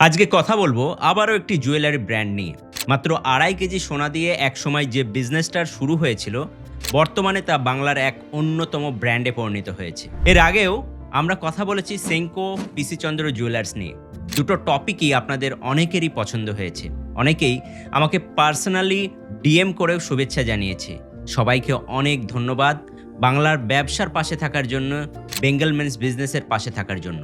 আজকে কথা বলবো আবারও একটি জুয়েলারি ব্র্যান্ড নিয়ে। মাত্র 2.5 কেজি সোনা দিয়ে একসময় যে বিজনেসটার শুরু হয়েছিল, বর্তমানে তা বাংলার এক অন্যতম ব্র্যান্ডে পরিণত হয়েছে। এর আগেও আমরা কথা বলেছি সেঙ্কো পিসি চন্দ্র জুয়েলার্স নিয়ে। দুটো টপিকই আপনাদের অনেকেরই পছন্দ হয়েছে। অনেকেই আমাকে পার্সোনালি ডিএম করেও শুভেচ্ছা জানিয়েছে। সবাইকে অনেক ধন্যবাদ বাংলার ব্যবসার পাশে থাকার জন্য, বেঙ্গল মেন্স বিজনেসের পাশে থাকার জন্য।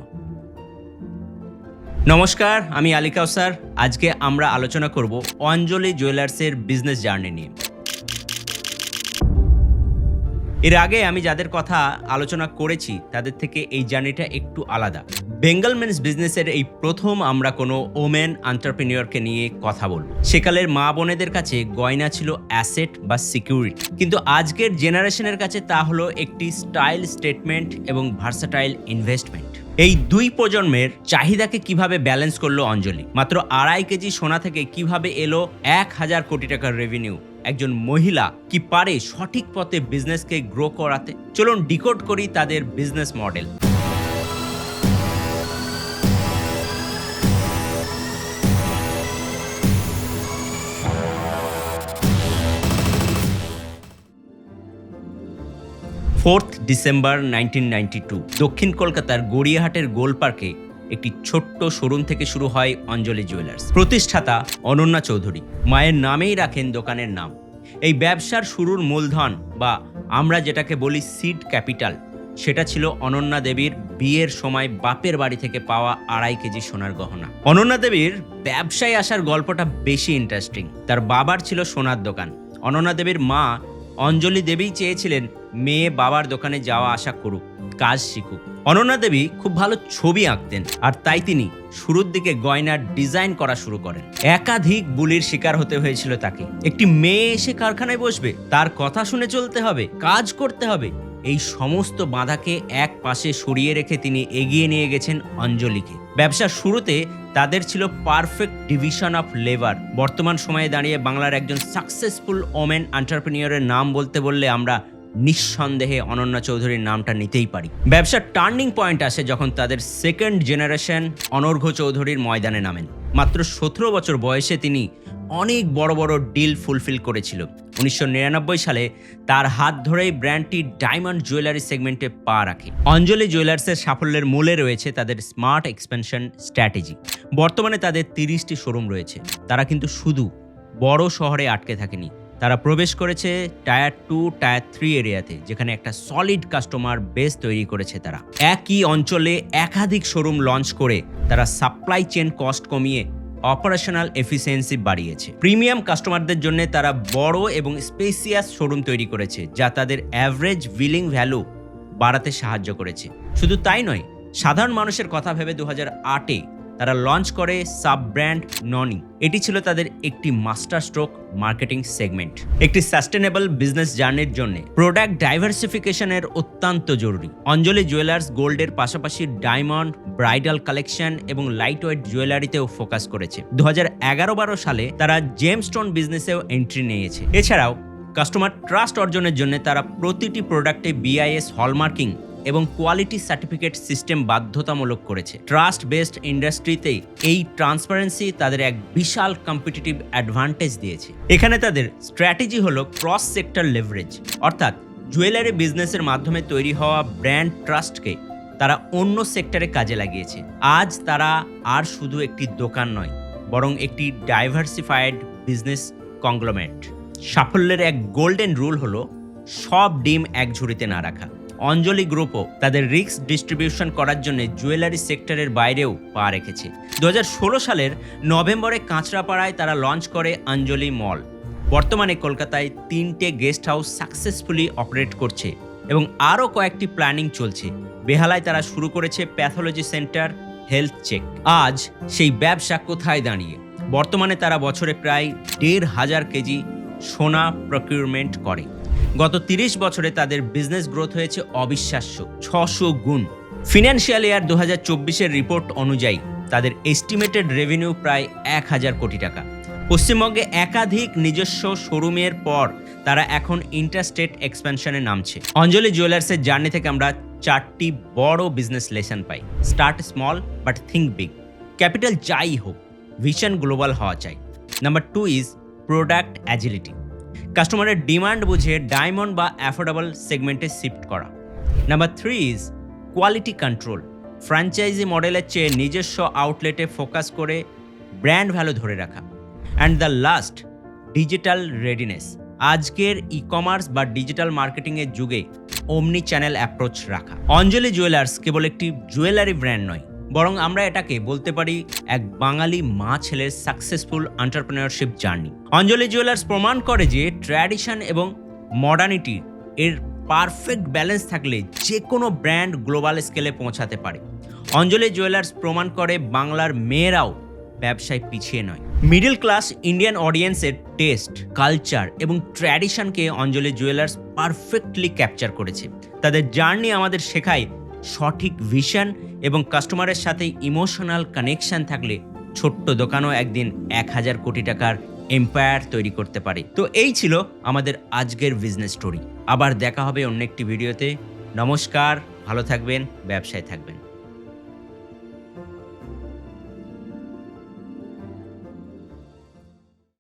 নমস্কার, আমি আলী কাউসার। আজকে আমরা আলোচনা করব অঞ্জলি জুয়েলার্সের বিজনেস জার্নি নিয়ে। এর আগে আমি যাদের কথা আলোচনা করেছি তাদের থেকে এই জার্নিটা একটু আলাদা। বেঙ্গল মেন্স বিজনেসের এই প্রথম আমরা কোনো ওমেন এন্টারপ্রেনিয়রকে নিয়ে কথা বলব। সেকালের মা বোনেদের কাছে গয়না ছিল অ্যাসেট বা সিকিউরিটি, কিন্তু আজকের জেনারেশনের কাছে তা হলো একটি স্টাইল স্টেটমেন্ট এবং ভার্সাটাইল ইনভেস্টমেন্ট। এই দুই প্রজন্মের চাহিদাকে কিভাবে ব্যালেন্স করলো অঞ্জলি? মাত্র 2.5 কেজি সোনা থেকে কিভাবে এলো 1000 কোটি টাকার রেভিনিউ? একজন মহিলা কি পারে সঠিক পথে বিজনেসকে গ্রো করাতে? চলুন ডিকোড করি তাদের বিজনেস মডেল। ডিসেম্বর 1992 দক্ষিণ কলকাতার গড়িয়াহাটের গোল পার্কে একটি ছোট্ট শোরুম থেকে শুরু হয় অঞ্জলি জুয়েলার্স। প্রতিষ্ঠাতা অনন্যা চৌধুরী মায়ের নামেই রাখেন দোকানের নাম। এই ব্যবসার শুরুর মূলধন বা আমরা যেটাকে বলি সিড ক্যাপিটাল, সেটা ছিল অনন্যা দেবীর বিয়ের সময় বাপের বাড়ি থেকে পাওয়া 2.5 কেজি সোনার গহনা। অনন্যা দেবীর ব্যবসায় আসার গল্পটা বেশি ইন্টারেস্টিং। তার বাবার ছিল সোনার দোকান। অনন্যা দেবীর মা অঞ্জলি দেবী চেয়েছিলেন মেয়ে বাবার দোকানে যাওয়া আসা করুক, কাজ শিখুক। অনন্যা দেবী খুব ভালো ছবি আঁকতেন, আর তাই তিনি শুরুর দিকে গয়নার ডিজাইন করা শুরু করেন। একাধিক বুলির শিকার হতে হয়েছিল তাকে। একটি মেয়ে এসে কারখানায় বসবে, তার কথা শুনে চলতে হবে, কাজ করতে হবে। এই সমস্ত বাধাকে এক পাশে সরিয়ে রেখে তিনি এগিয়ে নিয়ে গেছেন অঞ্জলিকে। ব্যবসার শুরুতে তাদের ছিল পারফেক্ট ডিভিশন অফ লেবার। বর্তমান সময়ে দাঁড়িয়ে বাংলার একজন সাকসেসফুল ওমেন এন্টারপ্রেনিয়রের নাম বলতে বললে আমরা নিঃসন্দেহে অনন্যা চৌধুরীর নামটা নিতেই পারি। ব্যবসার টার্নিং পয়েন্ট আসে যখন তাদের সেকেন্ড জেনারেশন অনর্ঘ্য চৌধুরীর ময়দানে নামেন। মাত্র 17 বছর বয়সে তিনি অনেক বড় বড় ডিল ফুলফিল করেছিল। 1999 সালে তার হাত ধরেই ব্র্যান্ডটি ডায়মন্ড জুয়েলারি সেগমেন্টে পা রাখে। অঞ্জলি জুয়েলার্সের সাফল্যের মূলে রয়েছে তাদের স্মার্ট এক্সপেনশন স্ট্র্যাটেজি। বর্তমানে তাদের 30টি শোরুম রয়েছে। তারা কিন্তু শুধু বড় শহরে আটকে থাকেনি, তারা প্রবেশ করেছে টায়ার 2, টায়ার 3 এরিয়াতে, যেখানে একটা সলিড কাস্টমার বেস তৈরি করেছে। তারা একই অঞ্চলে একাধিক শোরুম লঞ্চ করে তারা সাপ্লাই চেন কস্ট কমিয়ে অপারেশনাল এফিসিয়েন্সি বাড়িয়েছে। প্রিমিয়াম কাস্টমারদের জন্য তারা বড় এবং স্পেসিয়াস শোরুম তৈরি করেছে, যা তাদের অ্যাভারেজ বিলিং ভ্যালু বাড়াতে সাহায্য করেছে। শুধু তাই নয়, সাধারণ মানুষের কথা ভেবে 2008-এ তারা লঞ্চ করে সাব ব্র্যান্ড ননি। এটি ছিল তাদের একটি মাস্টার স্ট্রোক মার্কেটিং সেগমেন্ট। একটি সাস্টেনেবল বিজনেস জার্নির জন্য প্রোডাক্ট ডাইভার্সিফিকেশনের অত্যন্ত জরুরি। অঞ্জলি জুয়েলার্স গোল্ডের পাশাপাশি ডায়মন্ড, ব্রাইডাল কালেকশন এবং লাইট ওয়েট জুয়েলারিতেও ফোকাস করেছে। 2011-12 সালে তারা জেমস্টোন বিজনেসেও এন্ট্রি নিয়েছে। এছাড়াও কাস্টমার ট্রাস্ট অর্জনের জন্য তারা প্রতিটি প্রোডাক্টে BIS হলমার্কিং এবং কোয়ালিটি সার্টিফিকেট সিস্টেম বাধ্যতামূলক করেছে। ট্রাস্ট বেসড ইন্ডাস্ট্রিতে এই ট্রান্সপারেন্সি তাদের এক বিশাল কম্পিটিটিভ অ্যাডভান্টেজ দিয়েছে। এখানে তাদের স্ট্র্যাটেজি হলো ক্রস সেক্টর লেভারেজ, অর্থাৎ জুয়েলারি বিজনেসের মাধ্যমে তৈরি হওয়া ব্র্যান্ড ট্রাস্টকে তারা অন্য সেক্টরে কাজে লাগিয়েছে। আজ তারা আর শুধু একটি দোকান নয়, বরং একটি ডাইভার্সিফাইড বিজনেস কংগ্লোমেরেট। সাফল্যের এক গোল্ডেন রুল হলো সব ডিম এক ঝুড়িতে না রাখা। অঞ্জলি গ্রুপও তাদের রিস্ক ডিস্ট্রিবিউশন করার জন্য জুয়েলারি সেক্টরের বাইরেও পা রেখেছে। 2016 সালের নভেম্বরে কাঁচরাপাড়ায় তারা লঞ্চ করে অঞ্জলি মল। বর্তমানে কলকাতায় 3টে গেস্ট হাউস সাকসেসফুলি অপারেট করছে এবং আরও কয়েকটি প্ল্যানিং চলছে। বেহালায় তারা শুরু করেছে প্যাথোলজি সেন্টার, হেলথ চেক। আজ সেই ব্যবসা কোথায় দাঁড়িয়ে? বর্তমানে তারা বছরে প্রায় 1,500 কেজি সোনা প্রকিউরমেন্ট করে। গত 30 বছরে তাদের বিজনেস গ্রোথ হয়েছে অবিশ্বাস্য 600 গুণ। ফিনান্সিয়াল ইয়ার 2024-এর রিপোর্ট অনুযায়ী তাদের এস্টিমেটেড রেভিনিউ প্রায় 1000 কোটি টাকা। পশ্চিমবঙ্গে একাধিক নিজস্ব শোরুমের পর তারা এখন ইন্টারস্টেট এক্সপ্যানশনে নামছে। অঞ্জলি জুয়েলার্সের জার্নি থেকে আমরা 4টি বড় business lesson pi. Start small but think big. Capital যাই হোক, ভিশন গ্লোবাল হওয়া চাই। নাম্বার 2 ইজ প্রোডাক্ট অ্যাজিলিটি, কাস্টমারের ডিমান্ড বুঝে ডায়মন্ড বা অ্যাফোর্ডেবল সেগমেন্টে শিফট করা। Number 3 is quality control, franchise মডেলের চেয়ে নিজস্ব আউটলেটে ফোকাস করে ব্র্যান্ড ভ্যালু ধরে রাখা। And the last, digital readiness, আজকের ই কমার্স বা ডিজিটাল মার্কেটিংয়ের যুগে অমনি চ্যানেল অ্যাপ্রোচ রাখা। অঞ্জলি জুয়েলার্স কেবল একটি জুয়েলারি ব্র্যান্ড নয়, বরং আমরা এটাকে বলতে পারি এক বাঙালি মা ছেলের সাকসেসফুল এন্টারপ্রেনারশিপ জার্নি। অঞ্জলি জুয়েলার্স প্রমাণ করে যে ট্র্যাডিশন এবং মডার্নিটি এর পারফেক্ট ব্যালেন্স থাকলে যে কোনো ব্র্যান্ড গ্লোবাল স্কেলে পৌঁছাতে পারে। অঞ্জলি জুয়েলার্স প্রমাণ করে বাংলার মেয়েরাও ব্যবসায় পিছিয়ে নয়। মিডল ক্লাস ইন্ডিয়ান অডিয়েন্সের টেস্ট, কালচার এবং ট্র্যাডিশনকে অঞ্জলি জুয়েলার্স পারফেক্টলি ক্যাপচার করেছে। তাদের জার্নি আমাদের শেখায় সঠিক ভিশন এবং কাস্টমারের সাথে ইমোশনাল কানেকশন থাকলে ছোট্ট দোকানও একদিন 1000 কোটি টাকার এম্পায়ার তৈরি করতে পারে। তো এই ছিল আমাদের আজকের বিজনেস স্টোরি। আবার দেখা হবে অন্য একটি ভিডিওতে। নমস্কার, ভালো থাকবেন, ব্যবসায় থাকবেন।